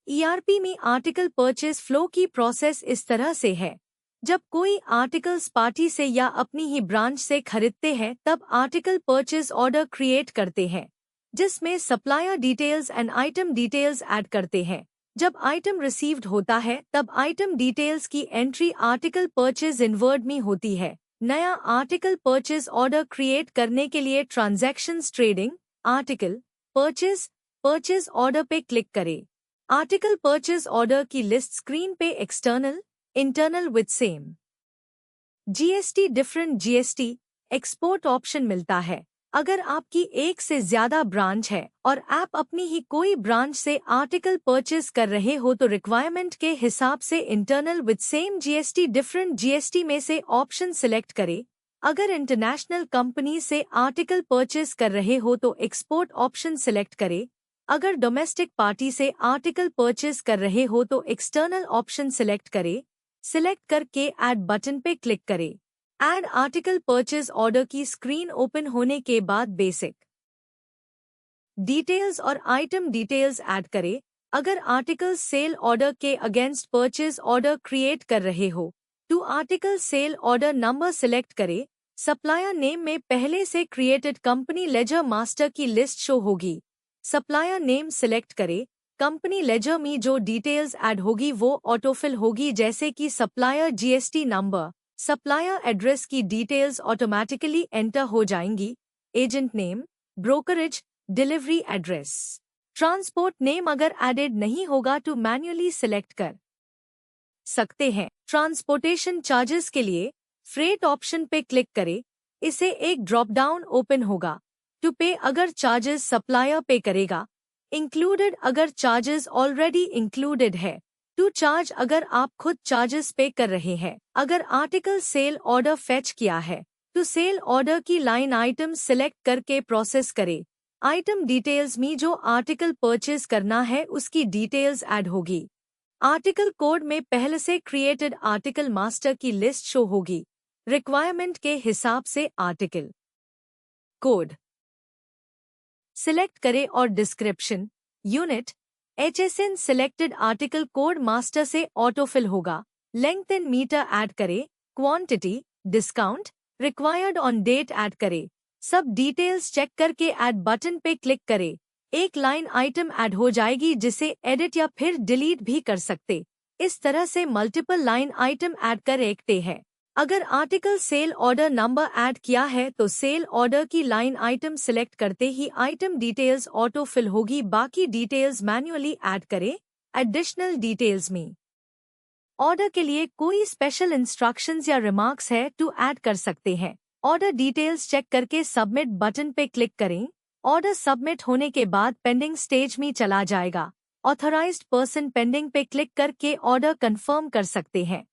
ERP में article purchase flow की process इस तरह से है। जब कोई आर्टिकल्स पार्टी से या अपनी ही ब्रांच से खरीदते हैं तब आर्टिकल परचेज ऑर्डर क्रिएट करते हैं, जिसमें supplier details and item details add करते हैं। जब आइटम रिसीव्ड होता है तब आइटम डिटेल्स की एंट्री आर्टिकल परचेज इनवर्ड में होती है। नया आर्टिकल परचेज ऑर्डर क्रिएट करने के लिए transactions trading article purchase order पे क्लिक करें। आर्टिकल परचेज ऑर्डर की लिस्ट स्क्रीन पे external internal with same GST different GST export option मिलता है। अगर आपकी एक से ज्यादा ब्रांच है और आप अपनी ही कोई ब्रांच से आर्टिकल परचेज कर रहे हो तो रिक्वायरमेंट के हिसाब से internal with same GST different GST में से ऑप्शन सिलेक्ट करें। अगर इंटरनेशनल कंपनी से आर्टिकल परचेज कर रहे हो तो एक्सपोर्ट ऑप्शन सिलेक्ट करें। अगर डोमेस्टिक पार्टी से आर्टिकल परचेज कर रहे हो तो एक्सटर्नल ऑप्शन सिलेक्ट करें। सिलेक्ट करके ऐड बटन पे क्लिक करें। ऐड आर्टिकल परचेज ऑर्डर की स्क्रीन ओपन होने के बाद बेसिक डिटेल्स और आइटम डिटेल्स ऐड करें। अगर आर्टिकल सेल ऑर्डर के अगेंस्ट परचेज ऑर्डर क्रिएट कर रहे हो तो article sale order number select करें। सप्लायर नेम में पहले से क्रिएटेड कंपनी लेजर मास्टर की लिस्ट शो होगी। सप्लायर नेम सिलेक्ट करें। कंपनी लेजर में जो डिटेल्स ऐड होगी वो ऑटोफिल होगी, जैसे कि supplier GST number, supplier address की डिटेल्स ऑटोमेटिकली एंटर हो जाएंगी। Agent name, brokerage, delivery address, transport name अगर एडेड नहीं होगा तो मैन्युअली सिलेक्ट कर सकते हैं। ट्रांसपोर्टेशन चार्जेस के लिए फ्रेट ऑप्शन पे क्लिक करें। इसे एक ड्रॉप डाउन ओपन होगा। टू पे अगर चार्जेस सप्लायर पे करेगा, इंक्लूडेड अगर चार्जेस ऑलरेडी इंक्लूडेड है, टू चार्ज अगर आप खुद चार्जेस पे कर रहे हैं। अगर आर्टिकल सेल ऑर्डर फेच किया है तो सेल ऑर्डर की लाइन आइटम सिलेक्ट करके प्रोसेस करें। आइटम डिटेल्स में जो आर्टिकल परचेज करना है उसकी डिटेल्स ऐड होगी। आर्टिकल कोड में पहले से क्रिएटेड आर्टिकल मास्टर की लिस्ट शो होगी। रिक्वायरमेंट के हिसाब से आर्टिकल कोड सिलेक्ट करें और description unit HSN selected article code master से ऑटोफिल होगा। लेंथ इन मीटर ऐड करें। Quantity, discount, required on date add करें। सब डिटेल्स चेक करके ऐड बटन पे क्लिक करें। एक लाइन आइटम ऐड हो जाएगी जिसे एडिट या फिर डिलीट भी कर सकते। इस तरह से मल्टीपल लाइन आइटम ऐड कर सकते हैं। अगर article sale order number add किया है तो सेल ऑर्डर की लाइन आइटम सिलेक्ट करते ही आइटम डिटेल्स ऑटो फिल होगी। बाकी डिटेल्स मैन्युअली ऐड करें। एडिशनल डिटेल्स में ऑर्डर के लिए कोई स्पेशल इंस्ट्रक्शंस या रिमार्क्स है तो ऐड कर सकते हैं। ऑर्डर डिटेल्स चेक करके सबमिट बटन पे क्लिक करें। ऑर्डर सबमिट होने के बाद पेंडिंग स्टेज में चला जाएगा। ऑथराइज्ड पर्सन पेंडिंग पे क्लिक करके ऑर्डर कंफर्म कर सकते हैं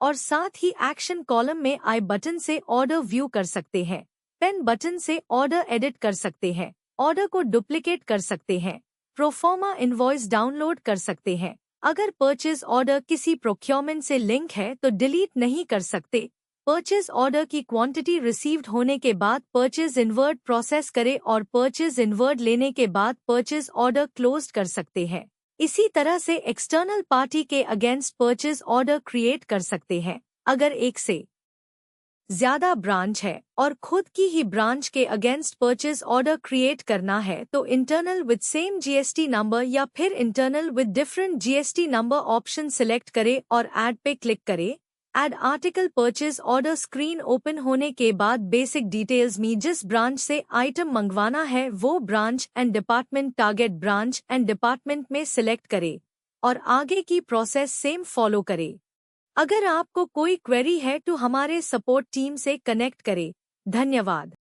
और साथ ही एक्शन कॉलम में आई बटन से ऑर्डर व्यू कर सकते हैं। पेन बटन से ऑर्डर एडिट कर सकते हैं। ऑर्डर को डुप्लीकेट कर सकते हैं। प्रोफॉर्मा इनवॉइस डाउनलोड कर सकते हैं। अगर परचेज ऑर्डर किसी प्रोक्योरमेंट से लिंक है तो डिलीट नहीं कर सकते। परचेज ऑर्डर की क्वांटिटी रिसीव्ड होने के बाद परचेज इनवर्ड प्रोसेस करें और परचेज इनवर्ड लेने के बाद परचेज ऑर्डर क्लोज कर सकते हैं। इसी तरह से एक्सटर्नल पार्टी के अगेंस्ट परचेज ऑर्डर क्रिएट कर सकते हैं। अगर एक से ज्यादा ब्रांच है और खुद की ही ब्रांच के अगेंस्ट परचेज ऑर्डर क्रिएट करना है तो internal with same GST number या फिर internal with different GST number option select करें और ऐड पे क्लिक करें। Add article purchase order screen open होने के बाद बेसिक डिटेल्स में जिस ब्रांच से आइटम मंगवाना है वो branch and department target branch and department में सिलेक्ट करें और आगे की प्रोसेस सेम फॉलो करें। अगर आपको कोई क्वेरी है तो हमारे सपोर्ट टीम से कनेक्ट करें। धन्यवाद।